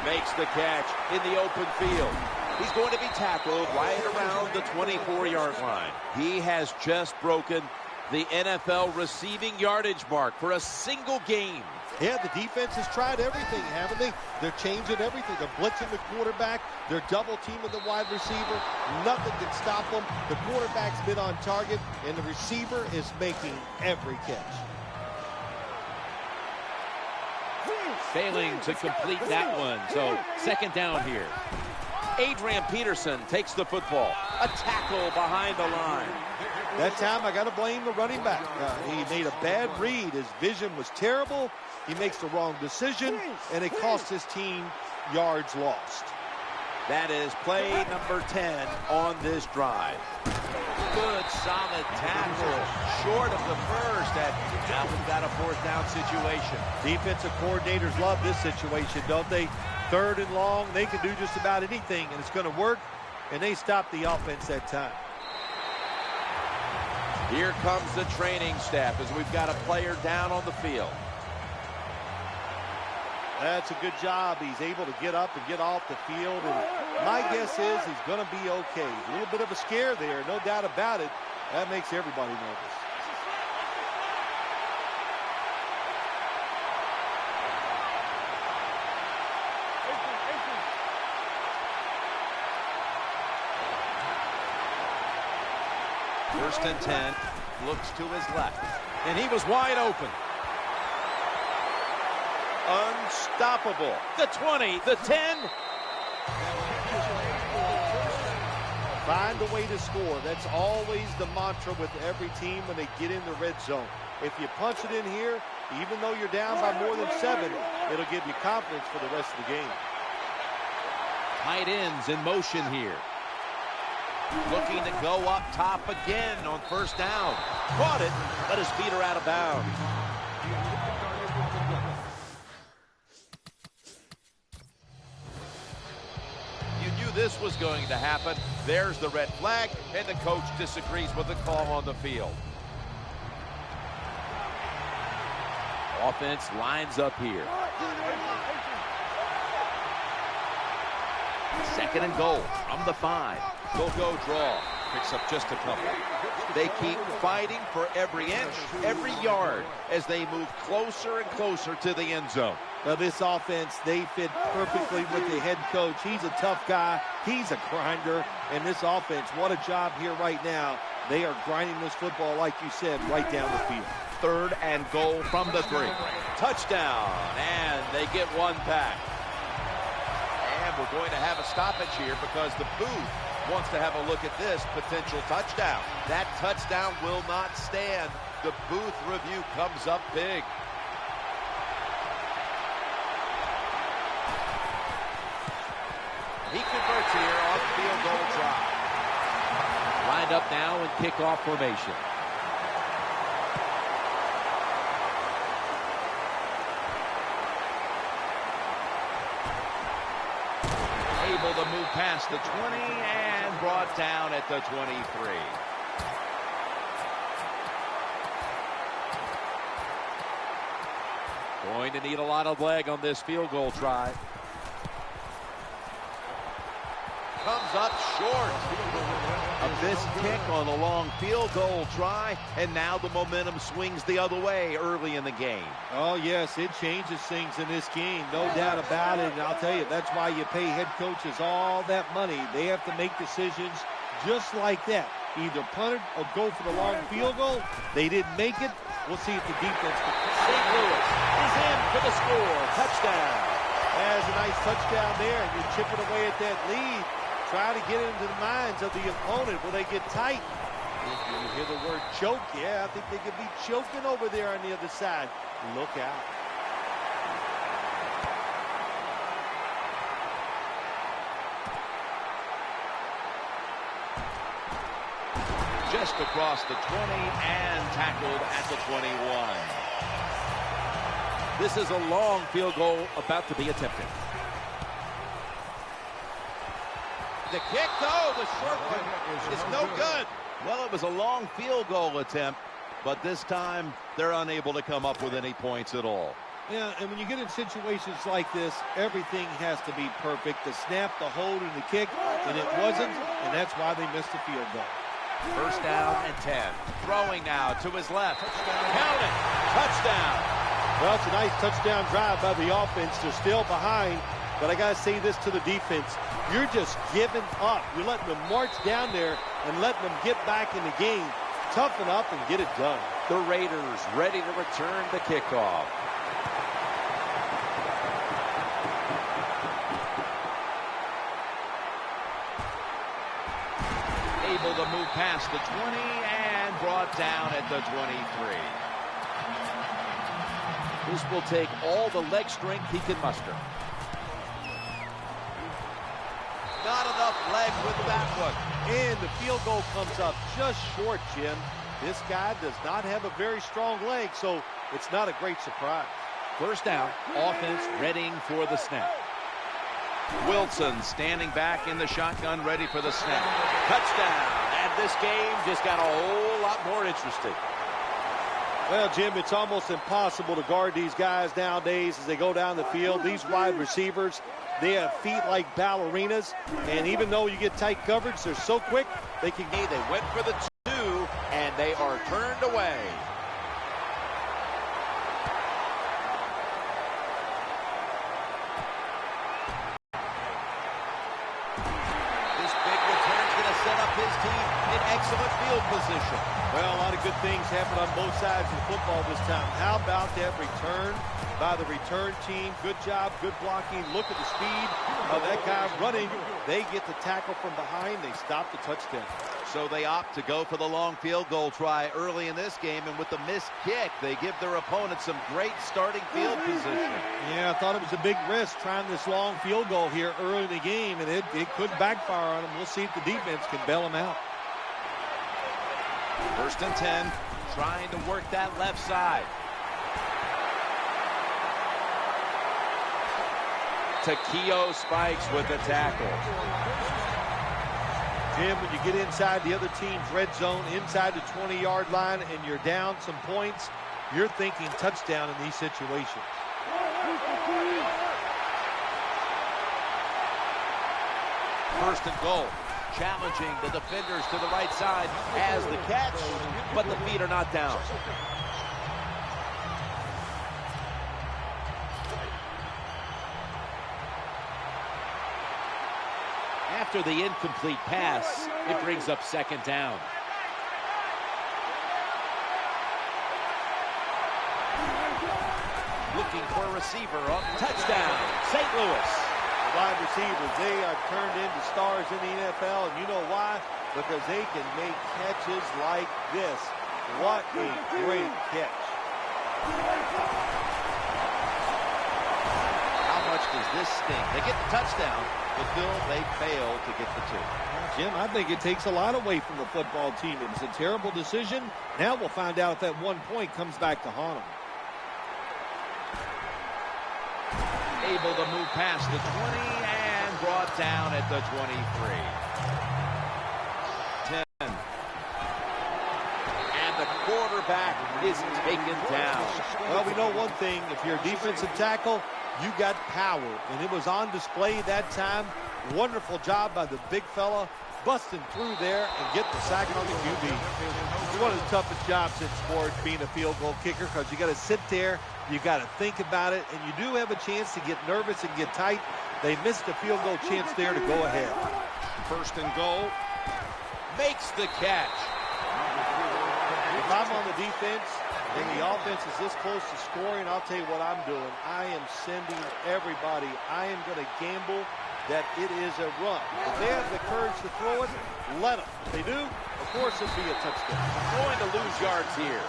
Makes the catch in the open field. He's going to be tackled right around the 24-yard line. He has just broken the NFL receiving yardage mark for a single game. Yeah, the defense has tried everything, haven't they? They're changing everything. They're blitzing the quarterback. They're double teaming the wide receiver. Nothing can stop them. The quarterback's been on target, and the receiver is making every catch. Failing to complete that one, so second down here. Adrian Peterson takes the football. A tackle behind the line. That time I got to blame the running back. He made a bad read. His vision was terrible. He makes the wrong decision, and it cost his team yards lost. That is play number 10 on this drive. Good, solid tackle. Short of the first. Now we've got a 4th down situation. Defensive coordinators love this situation, don't they? 3rd and long, they can do just about anything, and it's going to work, and they stop the offense that time. Here comes the training staff as we've got a player down on the field. That's a good job. He's able to get up and get off the field, and my guess is he's going to be okay. A little bit of a scare there, no doubt about it. That makes everybody nervous. First and 10, looks to his left, and he was wide open. Unstoppable. The 20, the 10. Find a way to score. That's always the mantra with every team when they get in the red zone. If you punch it in here, even though you're down by more than 7, it'll give you confidence for the rest of the game. Tight ends in motion here. Looking to go up top again on first down. Caught it, but his feet are out of bounds. You knew this was going to happen. There's the red flag, and the coach disagrees with the call on the field. Offense lines up here. 2nd and goal from the 5. They'll go draw. Picks up just a couple. They keep fighting for every inch, every yard as they move closer and closer to the end zone. Now this offense, they fit perfectly with the head coach. He's a tough guy. He's a grinder. And this offense, what a job here right now. They are grinding this football, like you said, right down the field. 3rd and goal from the 3. Touchdown, and they get one back. And we're going to have a stoppage here because the booth wants to have a look at this potential touchdown. That touchdown will not stand. The booth review comes up big. He converts here on the field goal try. Lined up now in kickoff formation. Able to move past the 20 and brought down at the 23. Going to need a lot of leg on this field goal try. Comes up short. A missed kick on a long field goal try, and now the momentum swings the other way early in the game. Oh, yes, it changes things in this game, no doubt about it. And I'll tell you, that's why you pay head coaches all that money. They have to make decisions just like that. Either punt it or go for the long field goal. They didn't make it. We'll see if the defense can. St. Louis is in for the score. Touchdown. There's a nice touchdown there, and you're chipping away at that lead. Try to get into the minds of the opponent. Will they get tight? You hear the word choke. Yeah, I think they could be choking over there on the other side. Look out. Just across the 20 and tackled at the 21. This is a long field goal about to be attempted. The kick, though, the short one is no good. Well, it was a long field goal attempt, but this time they're unable to come up with any points at all. Yeah, and when you get in situations like this, everything has to be perfect. The snap, the hold, and the kick, and it wasn't, and that's why they missed the field goal. 1st down and 10. Throwing now to his left. Count it. Touchdown. Well, it's a nice touchdown drive by the offense. They're still behind, but I got to say this to the defense. You're just giving up. You're letting them march down there and letting them get back in the game. Toughen up and get it done. The Raiders ready to return the kickoff. Able to move past the 20 and brought down at the 23. This will take all the leg strength he can muster. Not enough leg with that one. And the field goal comes up just short, Jim. This guy does not have a very strong leg, so it's not a great surprise. 1st down, offense readying for the snap. Wilson standing back in the shotgun, ready for the snap. Touchdown. And this game just got a whole lot more interesting. Well, Jim, it's almost impossible to guard these guys nowadays as they go down the field. These wide receivers, they have feet like ballerinas, and even though you get tight coverage, they're so quick, they can. They went for the 2, and they are turned away. This big return is going to set up his team in excellent field position. Well, a lot of good things happen on both sides of football this time. How about that return by the return team? Good job, good blocking. Look at the speed of that guy running. They get the tackle from behind. They stop the touchdown. So they opt to go for the long field goal try early in this game, and with the missed kick, they give their opponent some great starting field position. Yeah, I thought it was a big risk trying this long field goal here early in the game, and it could backfire on them. We'll see if the defense can bail them out. 1st and 10, Trying to work that left side. Takeo spikes with the tackle. Jim, when you get inside the other team's red zone, inside the 20-yard line, and you're down some points, you're thinking touchdown in these situations. First and goal. Challenging the defenders to the right side as the catch, but the feet are not down. After the incomplete pass, it brings up second down. Looking for a receiver on touchdown, St. Louis. Wide receivers, they are turned into stars in the NFL, and you know why? Because they can make catches like this. What a great catch. How much does this sting? They get the touchdown, but Bill, they fail to get the two. Jim, I think it takes a lot away from the football team. It was a terrible decision. Now we'll find out if that 1 point comes back to haunt them. Able to move past the 20 and brought down at the 23. 10. And the quarterback is taken down. Well, we know one thing. If you're a defensive tackle, you got power. And it was on display that time. Wonderful job by the big fella, busting through there and getting the sack on the QB. It's one of the toughest jobs in sports, being a field goal kicker, because you got to sit there. You got to think about it, and you do have a chance to get nervous and get tight. They missed a field goal chance there to go ahead. First and goal. Makes the catch. If I'm on the defense and the offense is this close to scoring, I'll tell you what I'm doing. I am sending everybody. I am going to gamble that it is a run. If they have the courage to throw it, let them. If they do, of course it'll be a touchdown. Going to lose yards here.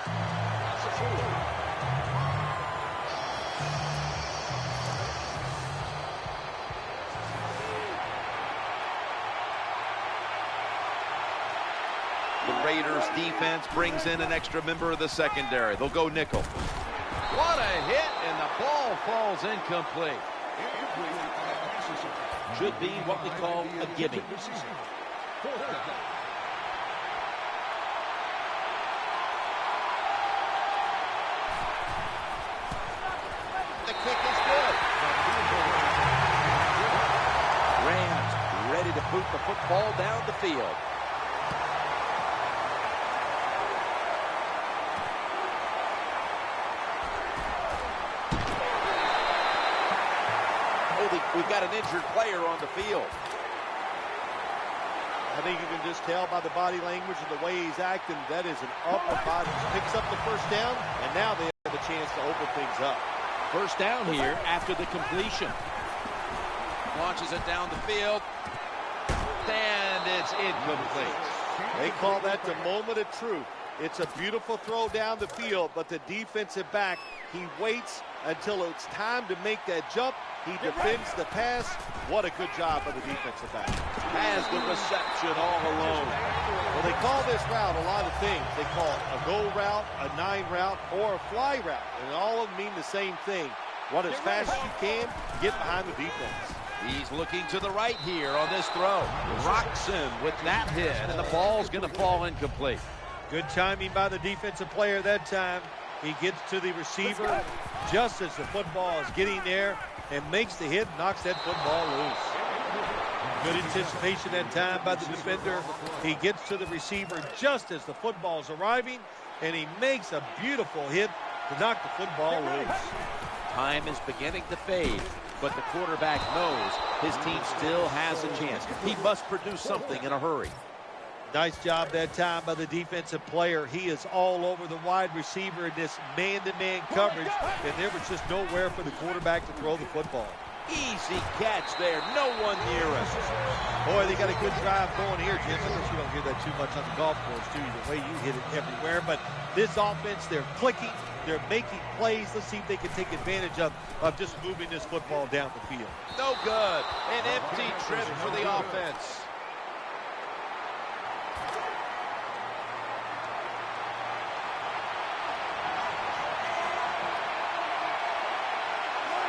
The Raiders defense brings in an extra member of the secondary. They'll go nickel. What a hit, and the ball falls incomplete. Should be what we call a gimme. The kick is good. Rams ready to boot the football down the field. We've got an injured player on the field. I think you can just tell by the body language and the way he's acting, that is an upper body. Picks up the first down, and now they have a chance to open things up. First down here after the completion. Launches it down the field, and it's incomplete. They call that the moment of truth. It's a beautiful throw down the field, but the defensive back, he waits until it's time to make that jump. He defends the pass. What a good job by the defensive back. Has the reception all alone. Well, they call this route a lot of things. They call it a go route, a 9 route, or a fly route. And all of them mean the same thing. Run as fast as you can, get behind the defense. He's looking to the right here on this throw. Rocks him with that hit, and the ball's going to fall incomplete. Good timing by the defensive player that time. He gets to the receiver just as the football is getting there and makes the hit, knocks that football loose. Good anticipation that time by the defender. He gets to the receiver just as the football is arriving, and he makes a beautiful hit to knock the football loose. Time is beginning to fade, but the quarterback knows his team still has a chance. He must produce something in a hurry. Nice job that time by the defensive player. He is all over the wide receiver in this man-to-man coverage, and there was just nowhere for the quarterback to throw the football. Easy catch there. No one near us. Boy, they got a good drive going here, Jim. I guess you don't hear that too much on the golf course, too. The way you hit it everywhere. But this offense, they're clicking. They're making plays. Let's see if they can take advantage of just moving this football down the field. No good. An empty trip for the offense.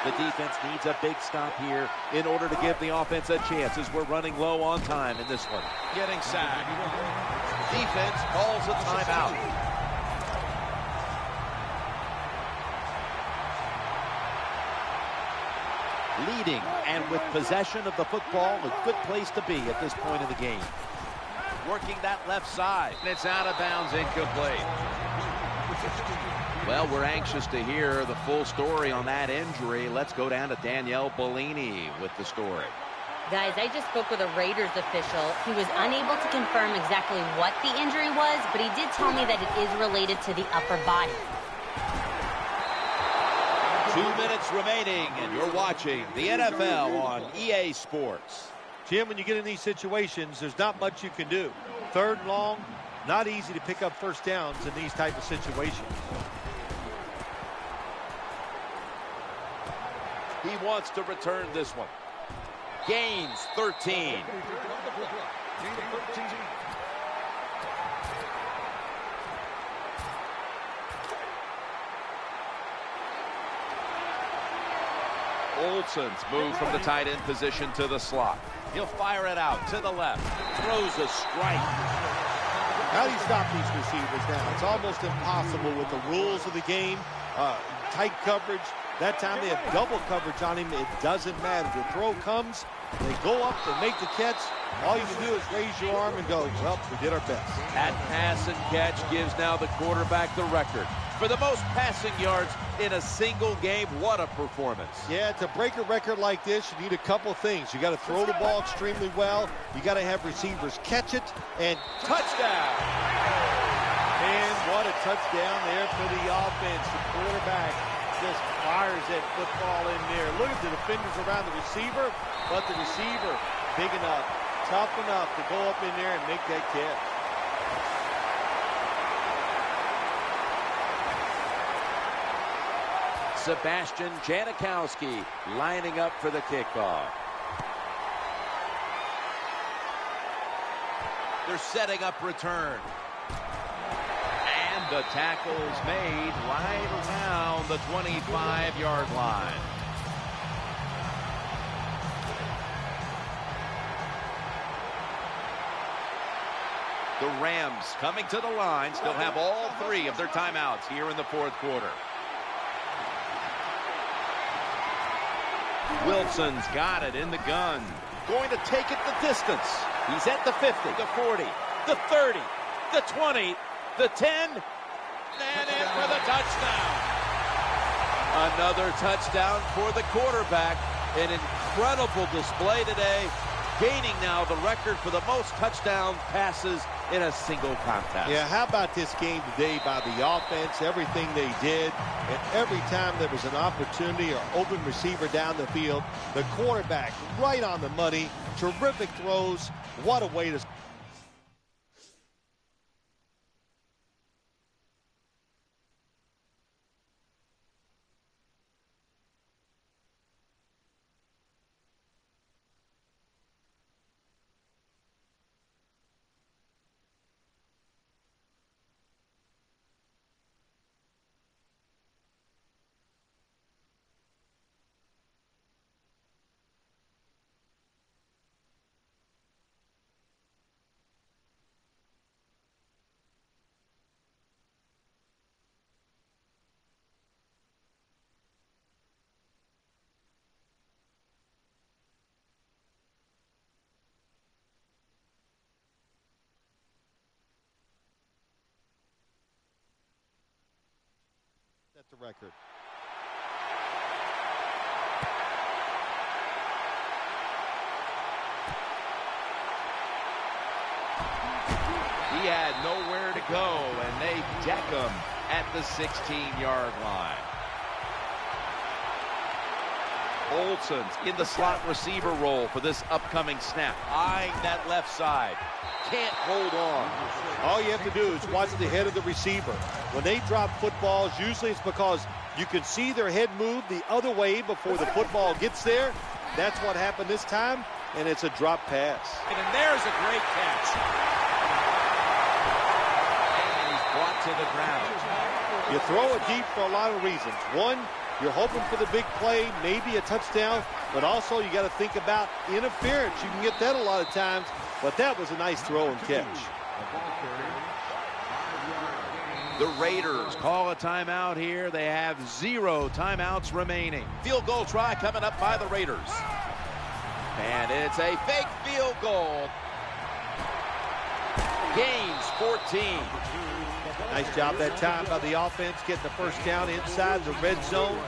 The defense needs a big stop here in order to give the offense a chance as we're running low on time in this one. Getting sacked. Defense calls a timeout. Leading and with possession of the football, a good place to be at this point in the game. Working that left side, and it's out of bounds, incomplete. Well, we're anxious to hear the full story on that injury. Let's go down to Danielle Bellini with the story. Guys, I just spoke with a Raiders official. He was unable to confirm exactly what the injury was, but he did tell me that it is related to the upper body. 2 minutes remaining, and you're watching the NFL on EA Sports. Jim, when you get in these situations, there's not much you can do. 3rd and long, not easy to pick up first downs in these type of situations. He wants to return this one. Gains 13. Olsen's moved from the tight end position to the slot. He'll fire it out to the left. Throws a strike. How do you stop these receivers now? It's almost impossible with the rules of the game. Tight coverage. That time they have double coverage on him. It doesn't matter. The throw comes, they go up, they make the catch. All you can do is raise your arm and go, well, we did our best. That pass and catch gives now the quarterback the record for the most passing yards in a single game. What a performance. Yeah, to break a record like this, you need a couple things. You got to throw the ball extremely well. You got to have receivers catch it, and touchdown. And what a touchdown there for the offense. The quarterback just fires that football in there. Look at the defenders around the receiver, but the receiver big enough, tough enough to go up in there and make that catch. Sebastian Janikowski lining up for the kickoff. They're setting up return. And the tackle's made right around the 25-yard line. The Rams coming to the line, still have all 3 of their timeouts here in the 4th quarter. Wilson's got it in the gun. Going to take it the distance. He's at the 50, the 40, the 30, the 20, the 10, and in for the touchdown. Another touchdown for the quarterback. An incredible display today, gaining now the record for the most touchdown passes in a single contest. Yeah, how about this game today by the offense, everything they did, and every time there was an opportunity or open receiver down the field, the quarterback right on the money, terrific throws. What a way to... That's the record. He had nowhere to go, and they deck him at the 16-yard line. Olsen's in the slot receiver role for this upcoming snap. Eyeing that left side. Can't hold on. All you have to do is watch the head of the receiver. When they drop footballs, usually it's because you can see their head move the other way before the football gets there. That's what happened this time, and it's a drop pass. And there's a great catch. And he's brought to the ground. You throw it deep for a lot of reasons. One, you're hoping for the big play, maybe a touchdown, but also you got to think about interference. You can get that a lot of times, but that was a nice throw and catch. The Raiders call a timeout here. They have 0 timeouts remaining. Field goal try coming up by the Raiders. And it's a fake field goal. Gains 14. Nice job that time by the offense, getting the first down inside the red zone.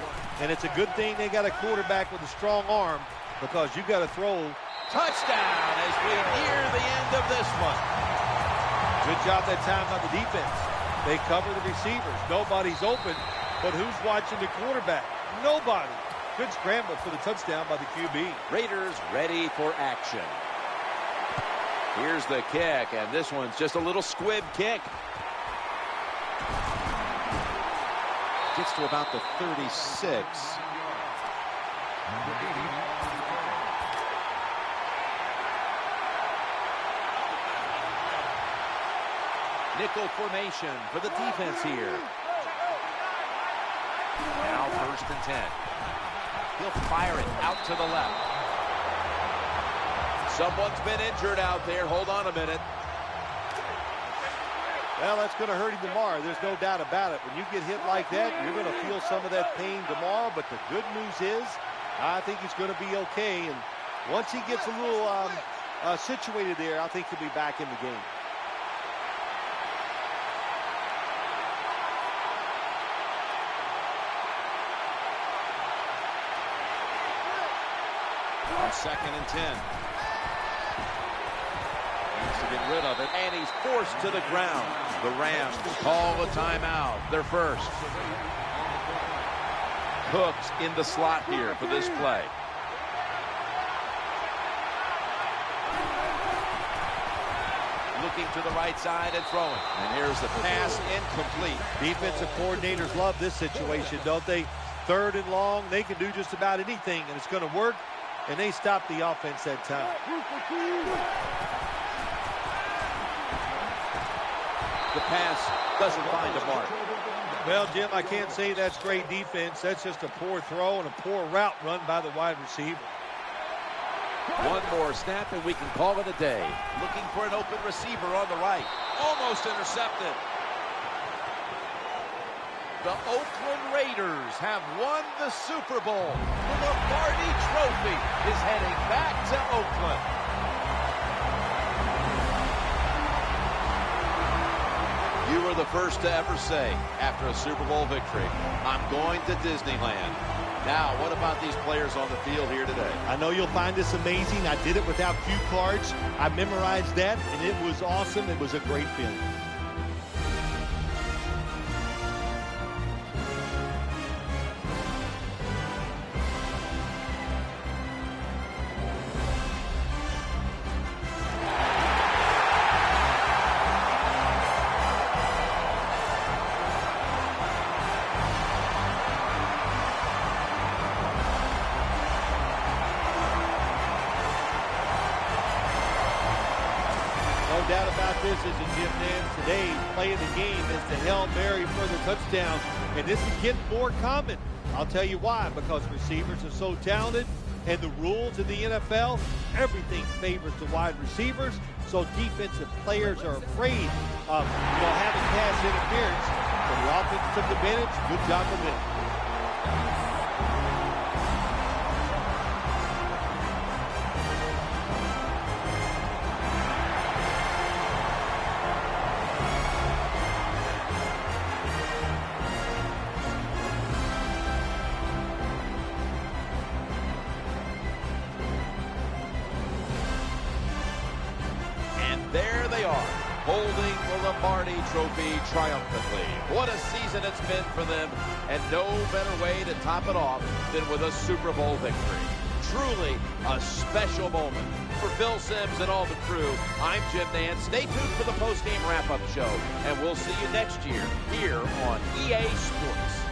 And it's a good thing they got a quarterback with a strong arm, because you got to throw Touchdown as we near the end of this one. Good job that time by the defense. They cover the receivers. Nobody's open, but who's watching the quarterback? Nobody. Good scramble for the touchdown by the QB. Raiders ready for action. Here's the kick, and this one's just a little squib kick. Gets to about the 36. Nickel formation for the defense here. Now 1st and 10. He'll fire it out to the left. Someone's been injured out there. Hold on a minute. Well, that's going to hurt him tomorrow. There's no doubt about it. When you get hit like that, you're going to feel some of that pain tomorrow. But the good news is, I think he's going to be okay. And once he gets a little situated there, I think he'll be back in the game. On 2nd and 10. Needs to get rid of it, and he's forced to the ground. The Rams call a timeout. They're first. Cooks in the slot here for this play. Looking to the right side and throwing. And here's the pass incomplete. Defensive coordinators love this situation, don't they? 3rd and long, they can do just about anything, and it's going to work. And they stop the offense that time. The pass doesn't find a mark. Well, Jim, I can't say that's great defense. That's just a poor throw and a poor route run by the wide receiver. One more snap and we can call it a day. Looking for an open receiver on the right. Almost intercepted. The Oakland Raiders have won the Super Bowl. The Lombardi Trophy is heading back to Oakland. You were the first to ever say, after a Super Bowl victory, I'm going to Disneyland. Now, what about these players on the field here today? I know you'll find this amazing. I did it without cue cards. I memorized that, and it was awesome. It was a great feeling. Doubt about this is a Jim Nance today. Play of the game is the Hail Mary for the touchdown. And this is getting more common. I'll tell you why. Because receivers are so talented. And the rules in the NFL, everything favors the wide receivers. So defensive players are afraid of having pass interference. So the offense took advantage. Good job of it. There they are, holding the Lombardi Trophy triumphantly. What a season it's been for them, and no better way to top it off than with a Super Bowl victory. Truly a special moment. For Phil Simms and all the crew, I'm Jim Nance. Stay tuned for the post-game wrap-up show, and we'll see you next year here on EA Sports.